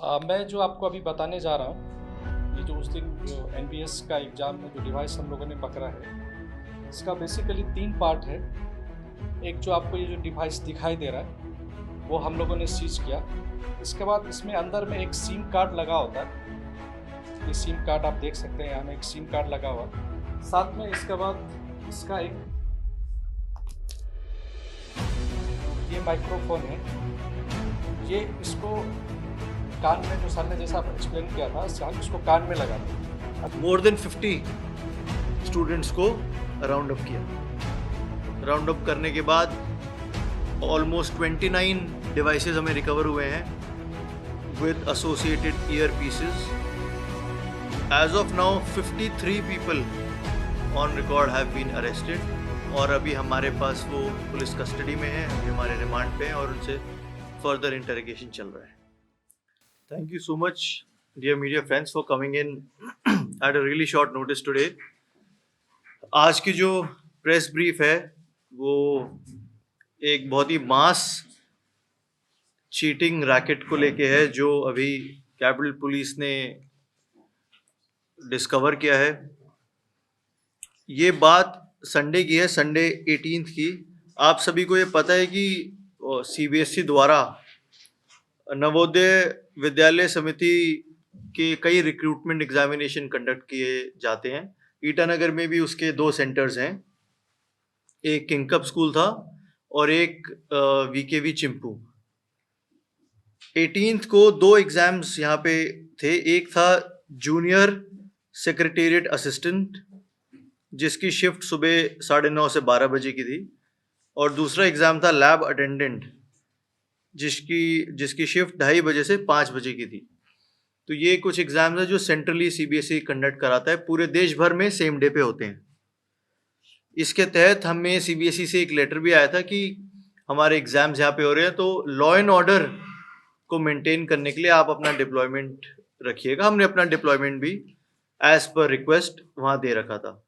मैं जो आपको अभी बताने जा रहा हूँ, ये जो उस दिन जो एनबीएस का एग्ज़ाम में जो डिवाइस हम लोगों ने पकड़ा है, इसका बेसिकली 3 पार्ट है। एक जो आपको ये जो डिवाइस दिखाई दे रहा है, वो हम लोगों ने सीज़ किया। इसके बाद इसमें अंदर में एक सिम कार्ड लगा होता है। ये सिम कार्ड आप देख सकते हैं, यहाँ में एक सिम कार्ड लगा हुआ है। साथ में इसके बाद इसका एक ये माइक्रोफ़ोन है। ये इसको कान में, जो सर ने जैसा एक्सप्लेन किया था, हम इसको कान में लगाते हैं। मोर देन 50 स्टूडेंट्स को राउंड अप किया। राउंड अप करने के बाद ऑलमोस्ट 29 डिवाइसेस हमें रिकवर हुए हैं with associated ear pieces. As of now 53 people on record have been arrested और अभी हमारे पास वो पुलिस कस्टडी में है, अभी हमारे रिमांड पे हैं और उनसे फर्दर इंटरोगेशन चल रहा है। Thank you so much, dear media friends, for coming in at a really short notice today. आज की जो प्रेस ब्रीफ है वो एक बहुत ही मास चीटिंग रैकेट को लेके है जो अभी कैपिटल पुलिस ने डिस्कवर किया है। ये बात संडे की है, संडे 18 की। आप सभी को ये पता है कि सीबीएसई द्वारा नवोदय विद्यालय समिति के कई रिक्रूटमेंट एग्जामिनेशन कंडक्ट किए जाते हैं। ईटानगर में भी उसके 2 सेंटर्स हैं, एक किंगकप स्कूल था और एक वीकेवी चिंपू। 18 को 2 एग्जाम्स यहाँ पे थे। एक था जूनियर सेक्रेटेरिएट असिस्टेंट जिसकी शिफ्ट सुबह 9:30 से 12 बजे की थी और दूसरा एग्ज़ाम था लैब अटेंडेंट जिसकी शिफ्ट 2:30 बजे से 5 बजे की थी। तो ये कुछ एग्जाम्स हैं जो सेंट्रली सीबीएसई कंडक्ट कराता है, पूरे देश भर में सेम डे पे होते हैं। इसके तहत हमें सीबीएसई से एक लेटर भी आया था कि हमारे एग्जाम्स यहाँ पे हो रहे हैं, तो लॉ एंड ऑर्डर को मेंटेन करने के लिए आप अपना डिप्लॉयमेंट रखिएगा। हमने अपना डिप्लॉयमेंट भी एज पर रिक्वेस्ट वहाँ दे रखा था।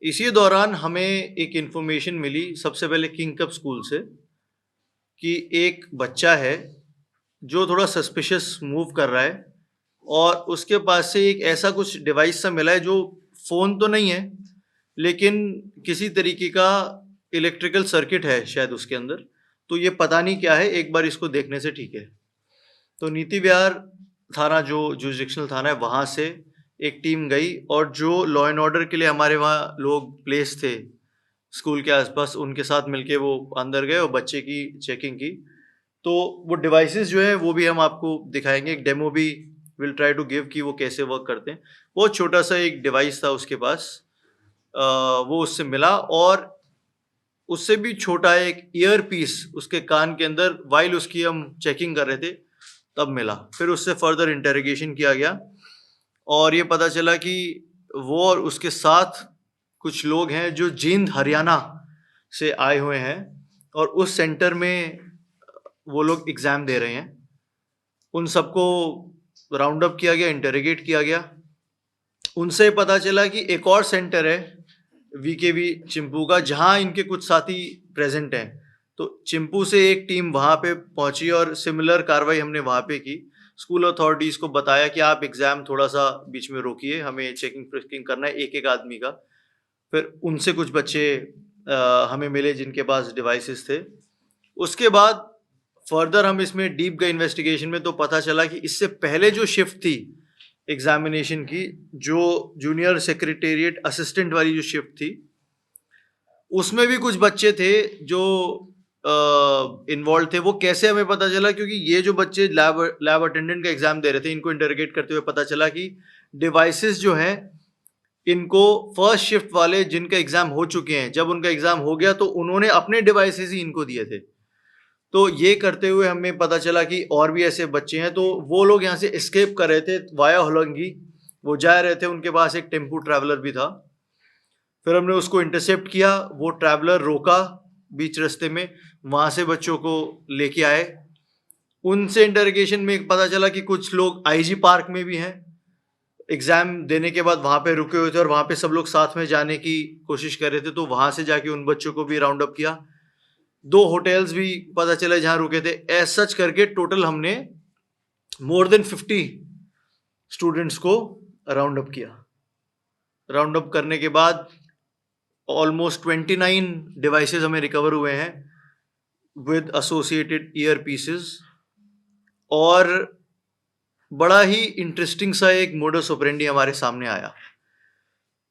इसी दौरान हमें एक इंफॉर्मेशन मिली सबसे पहले किंगकप स्कूल से कि एक बच्चा है जो थोड़ा सस्पिशियस मूव कर रहा है और उसके पास से एक ऐसा कुछ डिवाइस सा मिला है जो फ़ोन तो नहीं है लेकिन किसी तरीके का इलेक्ट्रिकल सर्किट है शायद उसके अंदर। तो ये पता नहीं क्या है, एक बार इसको देखने से ठीक है। तो नीति विहार थाना जो जुरिसडिक्शनल थाना है वहाँ से एक टीम गई और जो लॉ एंड ऑर्डर के लिए हमारे वहाँ लोग प्लेस थे स्कूल के आसपास, उनके साथ मिलके वो अंदर गए और बच्चे की चेकिंग की। तो वो डिवाइसेस जो है वो भी हम आपको दिखाएंगे, एक डेमो भी विल ट्राई टू गिव कि वो कैसे वर्क करते हैं। बहुत छोटा सा एक डिवाइस था उसके पास, वो उससे मिला और उससे भी छोटा एक ईयर पीस उसके कान के अंदर वाइल उसकी हम चेकिंग कर रहे थे तब मिला। फिर उससे फर्दर इंटेरोगेशन किया गया और ये पता चला कि वो और उसके साथ कुछ लोग हैं जो जींद हरियाणा से आए हुए हैं और उस सेंटर में वो लोग एग्ज़ाम दे रहे हैं। उन सबको राउंड अप किया गया, इंटरोगेट किया गया। उनसे पता चला कि एक और सेंटर है वीकेवी चिंपू का जहां इनके कुछ साथी प्रेजेंट हैं। तो चिंपू से एक टीम वहां पे पहुंची और सिमिलर कार्रवाई हमने वहां पे की। स्कूल अथॉरिटीज़ को बताया कि आप एग्ज़ाम थोड़ा सा बीच में रोकिए, हमें चेकिंग फ्रिस्किंग करना है एक एक आदमी का। फिर उनसे कुछ बच्चे हमें मिले जिनके पास डिवाइसेस थे। उसके बाद फर्दर हम इसमें डीप गए इन्वेस्टिगेशन में, तो पता चला कि इससे पहले जो शिफ्ट थी एग्जामिनेशन की, जो जूनियर सेक्रेटेरिएट असिस्टेंट वाली जो शिफ्ट थी, उसमें भी कुछ बच्चे थे जो इन्वॉल्व थे। वो कैसे हमें पता चला, क्योंकि ये जो बच्चे लैब अटेंडेंट का एग्जाम दे रहे थे, इनको इंटरोगेट करते हुए पता चला कि डिवाइसेस जो हैं इनको फर्स्ट शिफ्ट वाले जिनका एग्जाम हो चुके हैं, जब उनका एग्जाम हो गया तो उन्होंने अपने डिवाइसेस ही इनको दिए थे। तो ये करते हुए हमें पता चला कि और भी ऐसे बच्चे हैं। तो वो लोग यहाँ से एस्केप कर रहे थे वाया होलंगी, वो जा रहे थे, उनके पास एक टेम्पू ट्रैवलर भी था। फिर हमने उसको इंटरसेप्ट किया, वो ट्रैवलर रोका बीच रास्ते में, वहाँ से बच्चों को लेके आए। उनसे इंटरोगेशन में पता चला कि कुछ लोग आईजी पार्क में भी हैं, एग्ज़ाम देने के बाद वहाँ पे रुके हुए थे और वहाँ पे सब लोग साथ में जाने की कोशिश कर रहे थे। तो वहाँ से जाके उन बच्चों को भी राउंड अप किया। 2 होटल्स भी पता चला जहाँ रुके थे। ऐसा सच करके टोटल हमने मोर देन 50 स्टूडेंट्स को राउंड अप किया। राउंड अप करने के बाद ऑलमोस्ट 29 डिवाइसेस हमें रिकवर हुए हैं विद एसोसिएटेड ईयर पीसेस। और बड़ा ही इंटरेस्टिंग सा एक मोडस ऑपरेंडी हमारे सामने आया।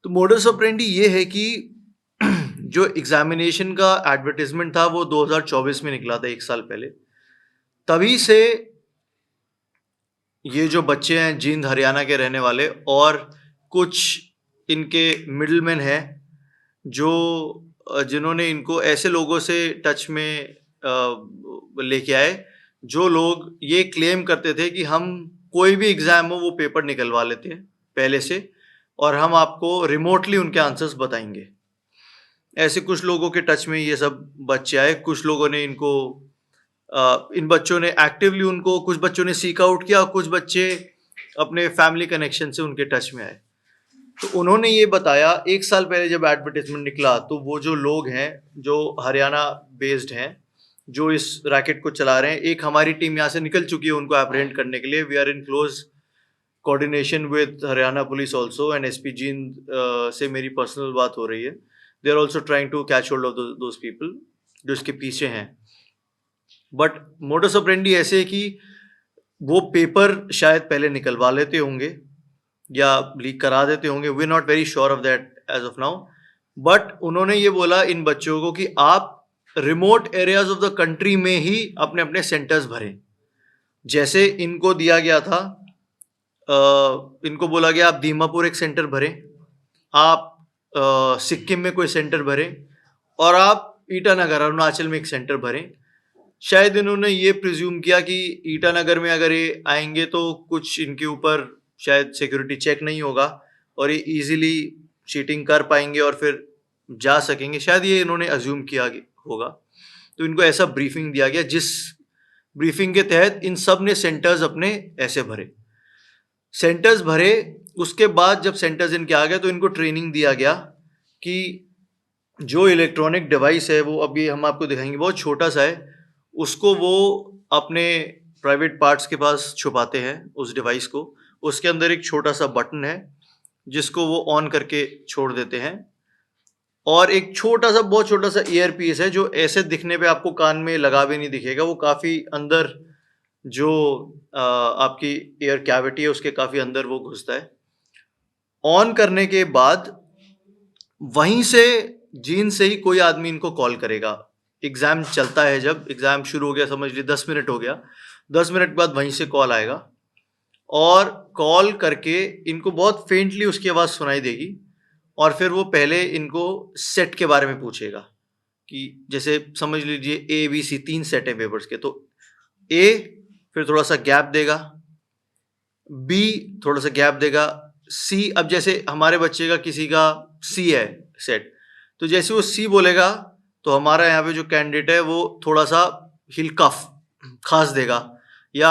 तो मोडस ऑपरेंडी ये है कि जो एग्जामिनेशन का एडवर्टाइजमेंट था वो 2024 में निकला था, 1 साल पहले। तभी से ये जो बच्चे हैं जींद हरियाणा के रहने वाले और कुछ इनके मिडलमैन हैं जो जिन्होंने इनको ऐसे लोगों से टच में लेके आए जो लोग ये क्लेम करते थे कि हम कोई भी एग्जाम हो वो पेपर निकलवा लेते हैं पहले से और हम आपको रिमोटली उनके आंसर्स बताएंगे। ऐसे कुछ लोगों के टच में ये सब बच्चे आए। कुछ लोगों ने इनको इन बच्चों ने एक्टिवली उनको, कुछ बच्चों ने सीक आउट किया, कुछ बच्चे अपने फैमिली कनेक्शन से उनके टच में आए। तो उन्होंने ये बताया 1 साल पहले जब एडवर्टाइजमेंट निकला तो वो जो लोग हैं जो हरियाणा बेस्ड हैं जो इस रैकेट को चला रहे हैं, एक हमारी टीम यहाँ से निकल चुकी है उनको एप्रहेंड करने के लिए। We are in close coordination with Haryana police also and SP Jind से मेरी पर्सनल बात हो रही है। They are also trying to catch hold of those people जो इसके पीछे हैं। बट मोडस ऑपरेंडी ऐसे है कि वो पेपर शायद पहले निकलवा लेते होंगे या लीक करा देते होंगे। We are not very sure of that as of now. But उन्होंने ये बोला इन बच्चों को कि आप remote areas of the country में ही अपने अपने सेंटर्स भरें। जैसे इनको दिया गया था, इनको बोला गया आप दीमापुर एक सेंटर भरें, आप सिक्किम में कोई सेंटर भरें और आप ईटानगर अरुणाचल में एक सेंटर भरें। शायद इन्होंने ये प्रिज्यूम किया कि ईटानगर में अगर ये आएंगे तो कुछ इनके ऊपर शायद सिक्योरिटी चेक नहीं होगा और ये इजीली चीटिंग कर पाएंगे और फिर जा सकेंगे। शायद ये इन्होंने अज्यूम किया होगा। तो इनको ऐसा ब्रीफिंग दिया गया जिस ब्रीफिंग के तहत इन सब ने सेंटर्स अपने ऐसे भरे। सेंटर्स भरे उसके बाद जब सेंटर्स इनके आ गए तो इनको ट्रेनिंग दिया गया कि जो इलेक्ट्रॉनिक डिवाइस है वो अभी हम आपको दिखाएंगे बहुत छोटा सा है, उसको वो अपने प्राइवेट पार्ट्स के पास छुपाते हैं उस डिवाइस को। उसके अंदर एक छोटा सा बटन है जिसको वो ऑन करके छोड़ देते हैं और एक छोटा सा बहुत छोटा सा ईयर पीस है जो ऐसे दिखने पे आपको कान में लगा भी नहीं दिखेगा। वो काफ़ी अंदर जो आपकी एयर कैविटी है उसके काफ़ी अंदर वो घुसता है। ऑन करने के बाद वहीं से जीन से ही कोई आदमी इनको कॉल करेगा। एग्ज़ाम चलता है, जब एग्ज़ाम शुरू हो गया समझ लीजिए 10 मिनट हो गया, 10 मिनट बाद वहीं से कॉल आएगा और कॉल करके इनको बहुत फेंटली उसकी आवाज़ सुनाई देगी और फिर वो पहले इनको सेट के बारे में पूछेगा कि जैसे समझ लीजिए ABC 3 सेट है पेपर्स के, तो A फिर थोड़ा सा गैप देगा, B थोड़ा सा गैप देगा, C अब जैसे हमारे बच्चे का किसी का C है सेट, तो जैसे वो C बोलेगा तो हमारा यहाँ पे जो कैंडिडेट है वो थोड़ा सा हिल कफ खास देगा या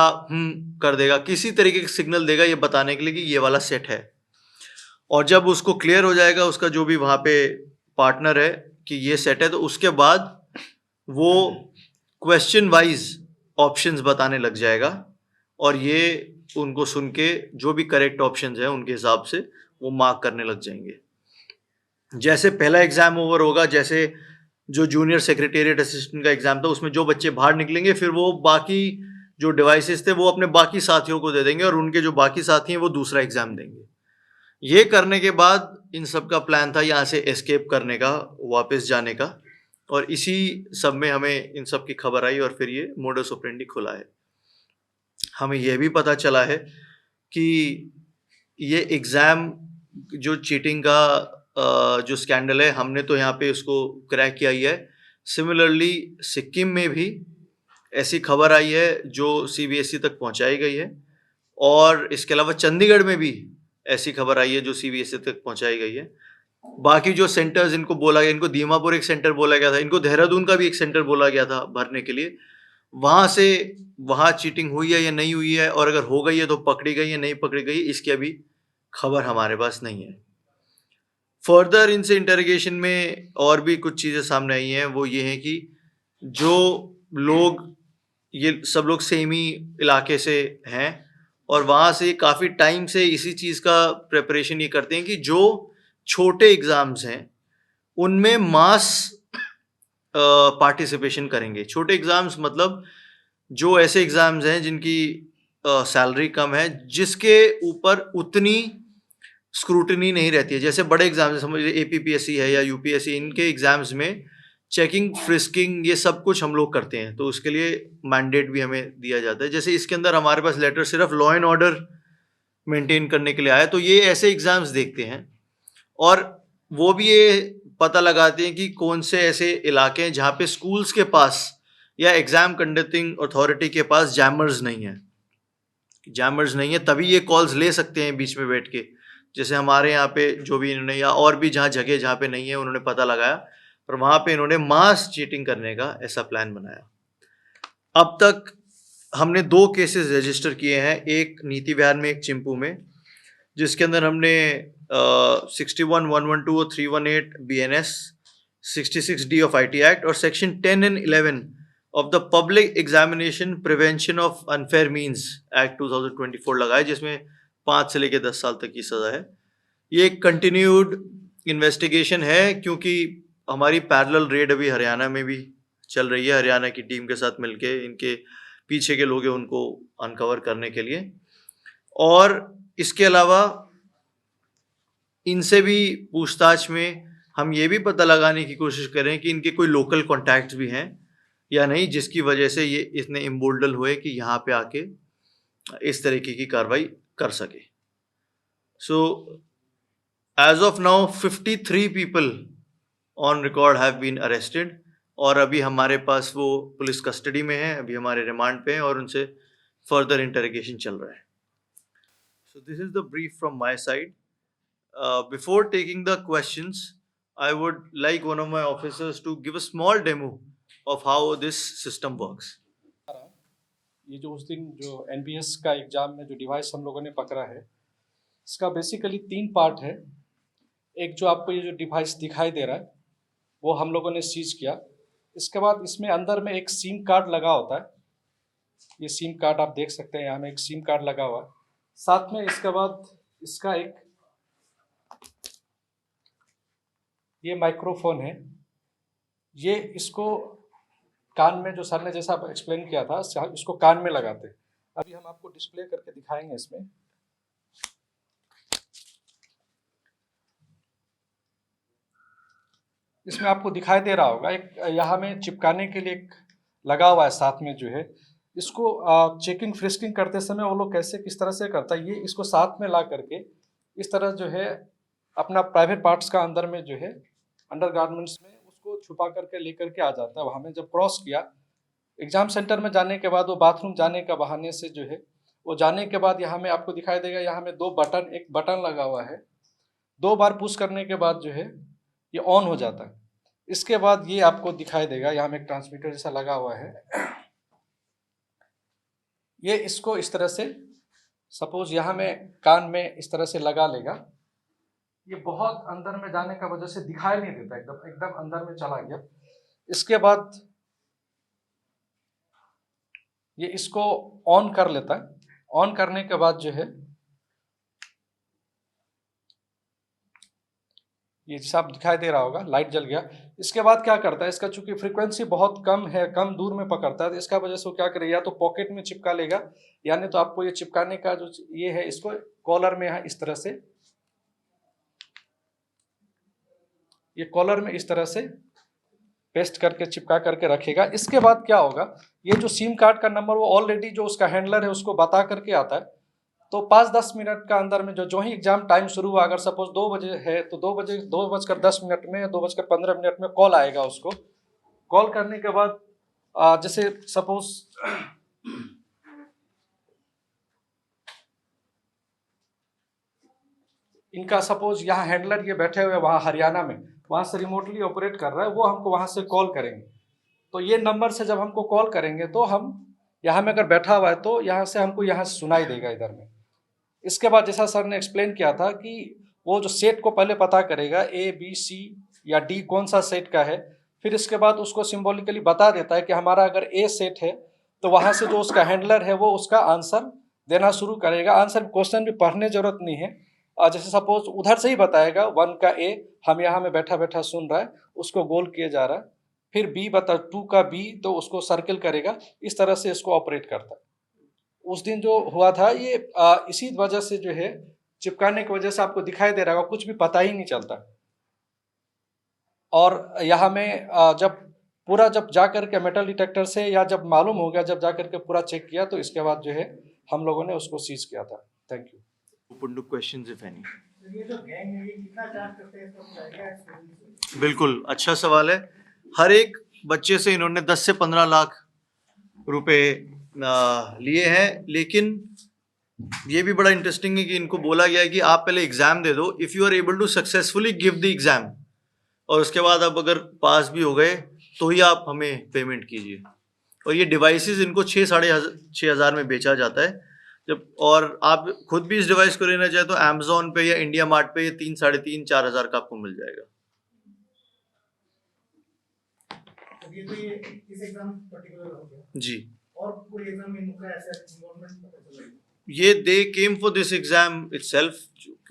कर देगा, किसी तरीके का सिग्नल देगा ये बताने के लिए कि ये वाला सेट है। और जब उसको क्लियर हो जाएगा उसका जो भी वहाँ पे पार्टनर है कि ये सेट है, तो उसके बाद वो क्वेश्चन वाइज ऑप्शंस बताने लग जाएगा और ये उनको सुन के जो भी करेक्ट ऑप्शंस हैं उनके हिसाब से वो मार्क करने लग जाएंगे। जैसे पहला एग्जाम ओवर होगा, जैसे जो जूनियर सेक्रेटेरिएट असिस्टेंट का एग्जाम था उसमें जो बच्चे बाहर निकलेंगे फिर वो बाकी जो डिवाइसेस थे वो अपने बाकी साथियों को दे देंगे और उनके जो बाकी साथी हैं वो दूसरा एग्जाम देंगे। ये करने के बाद इन सब का प्लान था यहाँ से एस्केप करने का, वापस जाने का, और इसी सब में हमें इन सब की खबर आई और फिर ये मोडस ऑपरेंडी खुला है। हमें यह भी पता चला है कि ये एग्ज़ाम जो चीटिंग का जो स्कैंडल है हमने तो यहाँ पे उसको क्रैक किया ही है। सिमिलरली सिक्किम में भी ऐसी खबर आई है जो CBSE तक पहुँचाई गई है और इसके अलावा चंडीगढ़ में भी ऐसी खबर आई है जो CBSE तक पहुँचाई गई है। बाकी जो सेंटर्स इनको बोला गया, इनको दीमापुर एक सेंटर बोला गया था, इनको देहरादून का भी एक सेंटर बोला गया था भरने के लिए। वहाँ से वहाँ चीटिंग हुई है या नहीं हुई है, और अगर हो गई है तो पकड़ी गई है नहीं पकड़ी गई, इसकी अभी खबर हमारे पास नहीं है। फर्दर इनसे इंटरोगेशन में और भी कुछ चीज़ें सामने आई हैं। वो ये है कि जो लोग ये सब लोग सेम ही इलाके से हैं और वहाँ से काफ़ी टाइम से इसी चीज़ का प्रिपरेशन ये करते हैं कि जो छोटे एग्ज़ाम्स हैं उनमें मास पार्टिसिपेशन करेंगे। छोटे एग्ज़ाम्स मतलब जो ऐसे एग्ज़ाम्स हैं जिनकी सैलरी कम है, जिसके ऊपर उतनी स्क्रूटनी नहीं रहती है। जैसे बड़े एग्ज़ाम्स समझ लीजिए एपीपीएससी है या यूपीएससी, इनके एग्ज़ाम्स में चेकिंग, फ्रिस्किंग ये सब कुछ हम लोग करते हैं, तो उसके लिए मैंडेट भी हमें दिया जाता है। जैसे इसके अंदर हमारे पास लेटर सिर्फ लॉ एंड ऑर्डर मेंटेन करने के लिए आया, तो ये ऐसे एग्ज़ाम्स देखते हैं और वो भी ये पता लगाते हैं कि कौन से ऐसे इलाके हैं जहाँ पे स्कूल्स के पास या एग्ज़ाम कंडक्टिंग अथॉरिटी के पास जैमर्स नहीं है। जैमर्स नहीं है तभी ये कॉल्स ले सकते हैं बीच में बैठ के। जैसे हमारे यहाँ पे जो भी इन्होंने या और भी जगह जहाँ पे नहीं है उन्होंने पता लगाया, पर वहाँ पे इन्होंने मास चीटिंग करने का ऐसा प्लान बनाया। अब तक हमने 2 केसेस रजिस्टर किए हैं, एक नीति विहार में, एक चिंपू में, जिसके अंदर हमने 61, 112 और 318 BNS, 66D of IT act और section 10 and 11 of the public examination prevention of unfair means act 2024 लगाए, जिसमें 5 से लेकर 10 साल तक की सज़ा है। ये एक कंटिन्यूड इन्वेस्टिगेशन है क्योंकि हमारी पैरेलल रेड अभी हरियाणा में भी चल रही है, हरियाणा की टीम के साथ मिलके इनके पीछे के लोग हैं उनको अनकवर करने के लिए। और इसके अलावा इनसे भी पूछताछ में हम ये भी पता लगाने की कोशिश करें कि इनके कोई लोकल कॉन्टैक्ट्स भी हैं या नहीं, जिसकी वजह से ये इतने इम्बोल्डल हुए कि यहाँ पे आके इस तरीके की कार्रवाई कर सके। So as of now 53 people on record have been arrested और अभी हमारे पास वो पुलिस कस्टडी में है, अभी हमारे रिमांड पे हैं और उनसे फर्दर इंटरोगेशन चल रहा है। So this is the brief from my side. Before taking the questions, I would like one of my officers to give a small demo of how this system works. ये जो उस दिन जो NBS का exam में जो device हम लोगों ने पकड़ा है, इसका बेसिकली 3 पार्ट है। एक जो आपको ये जो डिवाइस दिखाई दे रहा है वो हम लोगों ने सीज किया। इसके बाद इसमें अंदर में एक सिम कार्ड लगा होता है, ये सिम कार्ड आप देख सकते हैं, यहाँ में एक सिम कार्ड लगा हुआ है। साथ में इसके बाद इसका एक ये माइक्रोफोन है, ये इसको कान में, जो सर ने जैसा एक्सप्लेन किया था, इसको कान में लगाते हैं। अभी हम आपको डिस्प्ले करके दिखाएंगे। इसमें आपको दिखाई दे रहा होगा एक यहाँ में चिपकाने के लिए एक लगा हुआ है साथ में जो है। इसको चेकिंग फ्रिस्किंग करते समय वो लोग कैसे किस तरह से करता है, ये इसको साथ में ला करके इस तरह जो है अपना प्राइवेट पार्ट्स का अंदर में जो है अंडर गारमेंट्स में उसको छुपा करके लेकर के आ जाता है। वहाँ में जब क्रॉस किया एग्ज़ाम सेंटर में जाने के बाद वो बाथरूम जाने का बहाने से जो है वो जाने के बाद यहाँ में आपको दिखाई देगा, यहाँ में 2 बटन, एक बटन लगा हुआ है, 2 बार पुश करने के बाद जो है ये ऑन हो जाता है। इसके बाद ये आपको दिखाई देगा यहाँ में एक ट्रांसमीटर जैसा लगा हुआ है, ये इसको इस तरह से सपोज यहाँ में कान में इस तरह से लगा लेगा। ये बहुत अंदर में जाने का वजह से दिखाई नहीं देता, एकदम अंदर में चला गया। इसके बाद ये इसको ऑन कर लेता है। ऑन करने के बाद जो है ये सब दिखाई दे रहा होगा, लाइट जल गया। इसके बाद क्या करता है, इसका चूंकि फ्रीक्वेंसी बहुत कम है, कम दूर में पकड़ता है, तो इसका वजह से वो क्या करेगा, या तो पॉकेट में चिपका लेगा, यानी तो आपको ये चिपकाने का जो ये है इसको कॉलर में है इस तरह से, ये कॉलर में इस तरह से पेस्ट करके चिपका करके रखेगा। इसके बाद क्या होगा, ये जो सिम कार्ड का नंबर वो ऑलरेडी जो उसका हैंडलर है उसको बता करके आता है। तो 5-10 मिनट का अंदर में जो ही एग्जाम टाइम शुरू हुआ, अगर सपोज 2 बजे है तो 2:10 में 2:15 में कॉल आएगा उसको। कॉल करने के बाद जैसे सपोज इनका सपोज यहाँ हैंडलर ये बैठे हुए वहाँ हरियाणा में, वहाँ से रिमोटली ऑपरेट कर रहा है, वो हमको वहाँ से कॉल करेंगे। तो ये नंबर से जब हमको कॉल करेंगे तो हम यहाँ में अगर बैठा हुआ है तो यहाँ से हमको यहाँ से सुनाई देगा इधर में। इसके बाद जैसा सर ने एक्सप्लेन किया था कि वो जो सेट को पहले पता करेगा A, B, C या D कौन सा सेट का है, फिर इसके बाद उसको सिंबॉलिकली बता देता है कि हमारा अगर A सेट है तो वहाँ से जो उसका हैंडलर है वो उसका आंसर देना शुरू करेगा। आंसर क्वेश्चन भी पढ़ने जरूरत नहीं है। जैसे सपोज उधर से ही बताएगा 1 का ए, हम यहाँ में बैठा बैठा सुन रहा है, उसको गोल किया जा रहा है। फिर बी बता 2 का बी, तो उसको सर्किल करेगा। इस तरह से इसको ऑपरेट करता है। उस दिन जो हुआ था ये इसी वजह से जो है, चिपकाने की वजह से आपको दिखाई दे रहा होगा, कुछ भी पता ही नहीं चलता। और यहाँ में जब जा करके मेटल डिटेक्टर से, या जब मालूम हो गया, जब जा करके पूरा चेक किया, तो इसके बाद जो है हम लोगों ने उसको सीज किया था। Thank you. Open to questions if any. ये जो गैंग है ये कितना चार्ज करते हैं, इसका आइडिया है? बिल्कुल अच्छा सवाल है। हर एक बच्चे से इन्होंने 10 से 15 लाख रुपए लिए हैं, लेकिन ये भी बड़ा इंटरेस्टिंग है कि इनको बोला गया है कि आप पहले एग्जाम दे दो, if you are able to successfully give the exam, और उसके बाद आप अगर पास भी हो गए तो ही आप हमें पेमेंट कीजिए। और ये डिवाइसेस इनको 6,500 में बेचा जाता है। जब और आप खुद भी इस डिवाइस को लेना चाहे तो अमेजोन पे या इंडिया मार्ट पे ये 3,500-4 हज़ार का आपको मिल जाएगा। ये तो ये इस एग्जाम पर्टिकुलर हो गया जी। और कोई एग्जाम में इनका ऐसा इन्वॉल्वमेंट पता चला है? ये they came for this exam itself.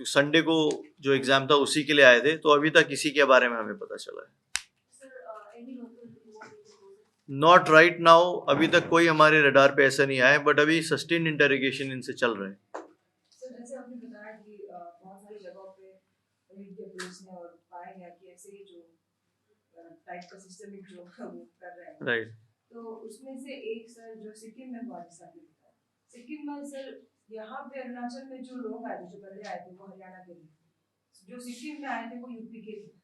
Sunday को जो एग्जाम था उसी के लिए आए थे, तो अभी तक इसी के बारे में हमें पता चला है। नॉट राइट नाउ, अभी तक कोई हमारे रडार पे ऐसा नहीं आया, बट अभी सस्टेन्ड इंटरोगेशन इनसे चल रहा है। सर जैसे आपने बताया कि बहुत सारी जगहों पे इंडिया पुलिस ने और पाया गया कि ऐसे ही जो टाइप का सिस्टमिक जो वो कर रहे हैं, राइट। तो उसमें से एक सर जो सिक्किम में हुआ, जैसा आपने बताया, सिक्किम में सर यहाँ पे अरुणाचल में जो लोग आए थे, जो पहले आए थे वो हरियाणा के थे, जो सिक्किम में आए थे वो यूपी के थे।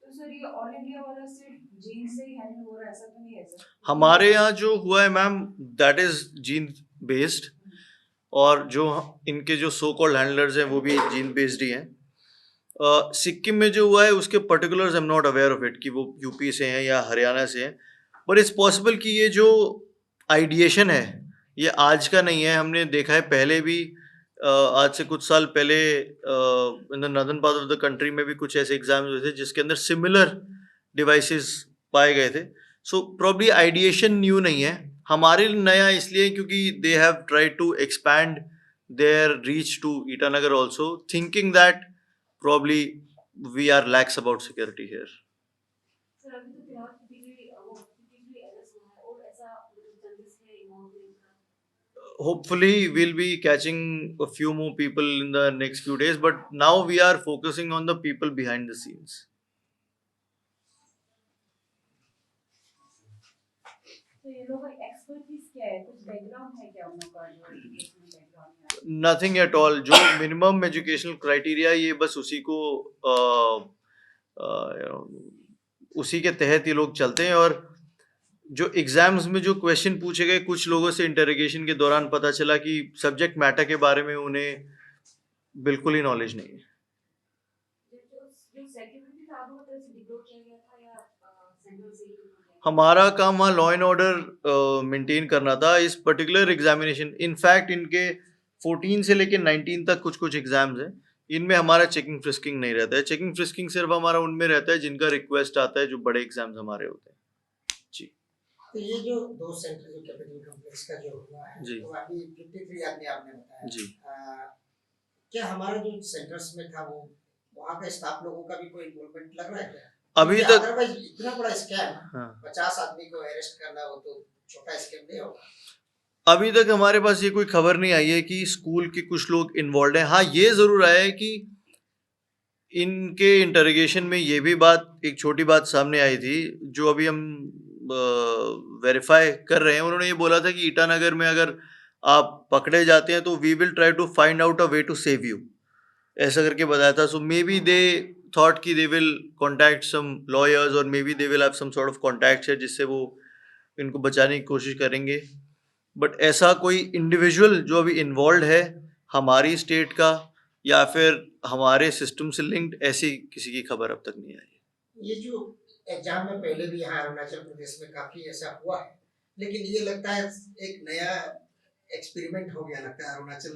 तो सर ये ऑल इंडिया वाला सिर्फ जीन से ही हैंडल हो रहा है, ऐसा तो नहीं है सर? हमारे यहाँ जो हुआ है ma'am, that is gene based, और जो इनके जो सो कॉल्ड हैंडलर्स हैं वो भी जीन बेस्ड ही हैं। सिक्किम में जो हुआ है उसके particulars I am not aware of it कि वो यूपी से हैं या हरियाणा से हैं, बट इट्स पॉसिबल कि ये जो आइडिएशन है ये आज का नहीं है। हमने देखा है पहले भी, आज से कुछ साल पहले in the northern part of the country में भी कुछ ऐसे एग्जाम्स हुए थे जिसके अंदर सिमिलर डिवाइसेस पाए गए थे। सो प्रॉब्ली आइडिएशन न्यू नहीं है, हमारे लिए नया इसलिए क्योंकि they have tried to expand their reach to Itanagar also, thinking that probably we are lax about security here. Sir अभी तो फिलहाल किसी एलएस हुआ है और ऐसा चांसेस है इन्वॉल्व का? Hopefully we'll be catching a few more people in the next few days, but now we are focusing on the people behind the scenes. तो ये लोगों का एक्सपर्टीज क्या है, कुछ बैकग्राउंड है क्या उन लोगों का, जो एजुकेशनल बैकग्राउंड है? Nothing at all. जो minimum educational criteria ये बस उसी को उसी के तहत ये लोग चलते हैं। और जो एग्जाम्स में जो क्वेश्चन पूछे गए, कुछ लोगों से इंटरोगेशन के दौरान पता चला कि सब्जेक्ट मैटर के बारे में उन्हें बिल्कुल ही नॉलेज नहीं है। जो सिक्योरिटी था वो तरह से डिप्लॉय किया गया था या सेंट्रल से ही? हमारा काम वहाँ लॉ एंड ऑर्डर मेंटेन करना था। इस पर्टिकुलर एग्जामिनेशन, इनफैक्ट इनके 14 से लेके 19 तक कुछ कुछ एग्जाम्स हैं, इनमें हमारा चेकिंग फ्रिस्किंग नहीं रहता है। चेकिंग फ्रिस्किंग सिर्फ हमारा उनमें रहता है जिनका रिक्वेस्ट आता है, जो बड़े एग्जाम्स हमारे होते हैं। जी। तो ये जो दो सेंटर जो कैपिटल कॉम्प्लेक्स का जो हुआ है, जी। तो अभी 53 आदमी आपने बताया जी। क्या हमारा जो सेंटर्स में था वो वहाँ के स्टाफ लोगों का भी कोई इन्वॉल्वमेंट लग रहा है क्या? अभी तक अदरवाइज इतना बड़ा स्कैम, हाँ। 50 आदमी को अरेस्ट करना वो तो छोटा स्कैम नहीं होगा। अभी तक हमारे पास ये कोई खबर नहीं आई है कि स्कूल के कुछ लोग इन्वॉल्व हैं। हाँ, ये जरूर आया है कि इनके इंटरोगेशन में ये भी बात, एक छोटी बात सामने आई थी जो अभी हम वेरीफाई कर रहे हैं। उन्होंने ये बोला था कि ईटानगर में अगर आप पकड़े जाते हैं तो we will try to find out a way to save you, ऐसा करके बताया था। सो मे बी दे थॉट कि they will contact some lawyers और maybe they will have some sort of contacts है जिससे वो इनको बचाने की कोशिश करेंगे। बट ऐसा कोई इंडिविजुअल जो अभी इन्वॉल्व है हमारी स्टेट का या फिर हमारे सिस्टम से लिंक्ड, ऐसी किसी की खबर अब तक नहीं आई। ये जो एग्जाम में पहले भी यहाँ अरुणाचल प्रदेश में काफी ऐसा हुआ है, लेकिन ये लगता है एक नया एक्सपेरिमेंट हो गया लगता है अरुणाचल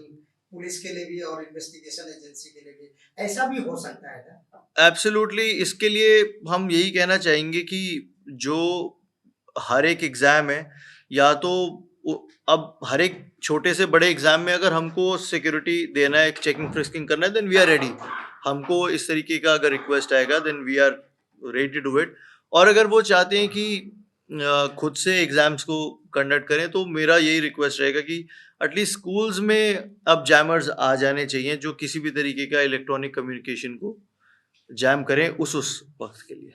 पुलिस के लिए भी और इन्वेस्टिगेशन एजेंसी के लिए भी। ऐसा भी हो सकता है ना? एब्सोल्युटली। इसके लिए हम यही कहना चाहेंगे कि जो हर एक एग्ज़ाम है, या तो अब हर एक छोटे से बड़े एग्जाम में अगर हमको सिक्योरिटी देना है, चेकिंग फ्रिस्किंग करना है, देन वी आर रेडी। हमको इस तरीके का अगर रिक्वेस्ट आएगा then we are ready to do it. और अगर वो चाहते हैं कि खुद से एग्जाम्स को कंडक्ट करें, तो मेरा यही रिक्वेस्ट रहेगा कि एटलीस्ट स्कूल्स में अब जैमर्स आ जाने चाहिए जो किसी भी तरीके का इलेक्ट्रॉनिक कम्युनिकेशन को जैम करें उस वक्त के लिए।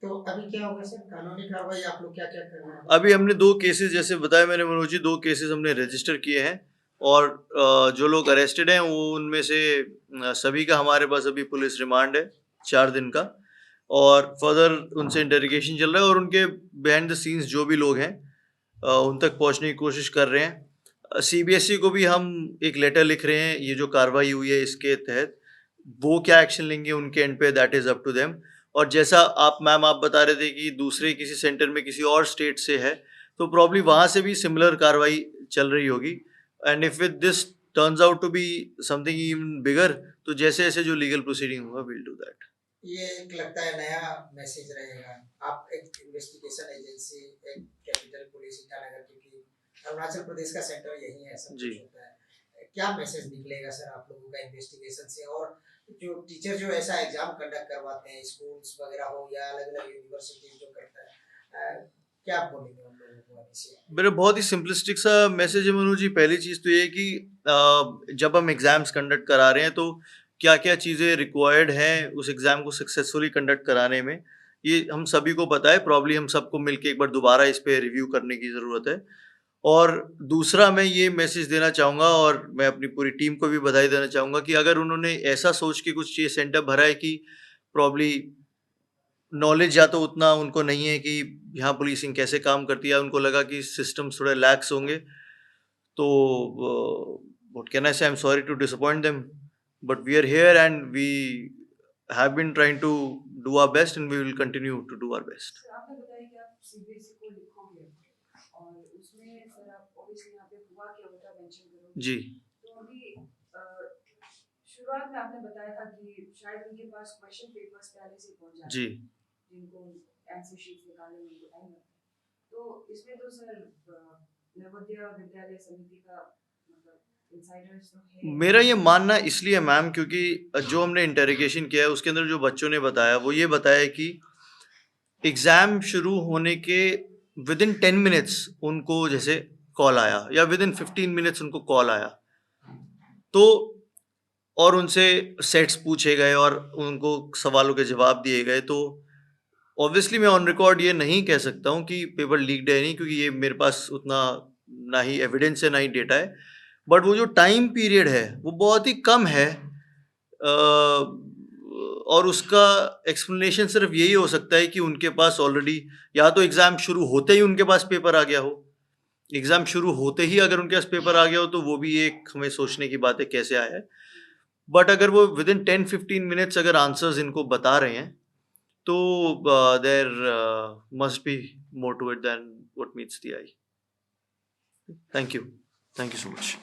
तो अभी क्या होगा सर, कानूनी कार्रवाई आप लोग क्या क्या कर रहे हैं? अभी हमने 2 केसेस, जैसे बताया मैंने मनोज जी, 2 केसेस हमने रजिस्टर किए हैं और जो लोग अरेस्टेड हैं वो उनमें से सभी का हमारे पास अभी पुलिस रिमांड है 4 दिन का, और फर्दर उनसे इंटरोगेशन चल रहा है और उनके बिहाइंड द सीन्स जो भी लोग हैं उन तक पहुंचने की कोशिश कर रहे हैं। सीबीएसई को भी हम एक लेटर लिख रहे हैं, ये जो कार्रवाई हुई है इसके तहत वो क्या एक्शन लेंगे उनके एंड पे, that is up to them. और जैसा आप बता रहे थे कि दूसरे किसी सेंटर में किसी और स्टेट से है, तो प्रॉब्ली वहां से भी सिमिलर कार्रवाई चल रही होगी। And if with this turns out to be something even bigger, तो जैसे जैसे जो लीगल प्रोसीडिंग होगा विल डू दैट। ये एक लगता है नया मैसेज रहेगा, आप एक इन्वेस्टिगेशन एजेंसी, एक कैपिटल पुलिस ईटानगर, क्योंकि अरुणाचल प्रदेश का सेंटर यही है, सब जी। कुछ होता है। क्या मैसेज निकलेगा सर आप लोगों का इन्वेस्टिगेशन से? और जो टीचर जो ऐसा एग्जाम कंडक्ट करवाते हैं, स्कूल्स वगैरह हो या अलग अलग यूनिवर्सिटी जो करता है, क्या बोलेंगे उन लोगों को अभी से? मेरा बहुत ही सिंपलिस्टिक सा मैसेज है मनोज जी। पहली चीज तो ये है कि जब हम एग्जाम्स कंडक्ट करा रहे हैं तो क्या क्या चीज़ें रिक्वायर्ड हैं उस एग्ज़ाम को सक्सेसफुली कंडक्ट कराने में, ये हम सभी को पता है। प्रॉब्ली हम सबको मिलके एक बार दोबारा इस पे रिव्यू करने की ज़रूरत है। और दूसरा मैं ये मैसेज देना चाहूँगा और मैं अपनी पूरी टीम को भी बधाई देना चाहूँगा कि अगर उन्होंने ऐसा सोच के कुछ ये सेंटर भरा है कि प्रॉब्ली नॉलेज या तो उतना उनको नहीं है कि यहाँ पुलिसिंग कैसे काम करती है, उनको लगा कि सिस्टम्स थोड़े लैक्स होंगे, तो what can I say, I am sorry to disappoint them, but we are here and we have been trying to do our best and we will continue to do our best. Sir आपने बताया कि आप CBSE को लिखोगे और उसमें sir आप obviously यहाँ पे हुआ क्या होता मेंशन करोगे जी तो अभी शुरुआत में आपने बताया था कि शायद उनके पास क्वेश्चन पेपर्स पहले से पहुंच जाते जी हैं जिनको आंसर शीट्स निकालने में उनको टाइम लगता है, तो इसमें तो सर नवोदय विद्यालय समिति का मतलब इनसाइडर्स तो है। मेरा ये मानना इसलिए मैम क्योंकि जो हमने इंटरोगेशन किया है उसके अंदर जो बच्चों ने बताया वो ये बताया कि एग्ज़ाम शुरू होने के विद इन 10 मिनट्स उनको जैसे कॉल आया या विद इन 15 मिनट्स उनको कॉल आया, तो और उनसे सेट्स पूछे गए और उनको सवालों के जवाब दिए गए। तो ऑब्वियसली मैं ऑन रिकॉर्ड ये नहीं कह सकता हूँ कि पेपर लीक्ड है नहीं, क्योंकि ये मेरे पास उतना ना ही एविडेंस है ना ही डेटा है, बट वो जो टाइम पीरियड है वो बहुत ही कम है। और उसका एक्सप्लेनेशन सिर्फ यही हो सकता है कि उनके पास ऑलरेडी या तो एग्ज़ाम शुरू होते ही उनके पास पेपर आ गया हो, एग्ज़ाम शुरू होते ही अगर उनके पास पेपर आ गया हो तो वो भी एक हमें सोचने की बात है कैसे आया है। बट अगर वो विद इन 10-15 मिनट्स अगर आंसर्स इनको बता रहे हैं तो there must be more to it then what meets the eye. Thank you so much.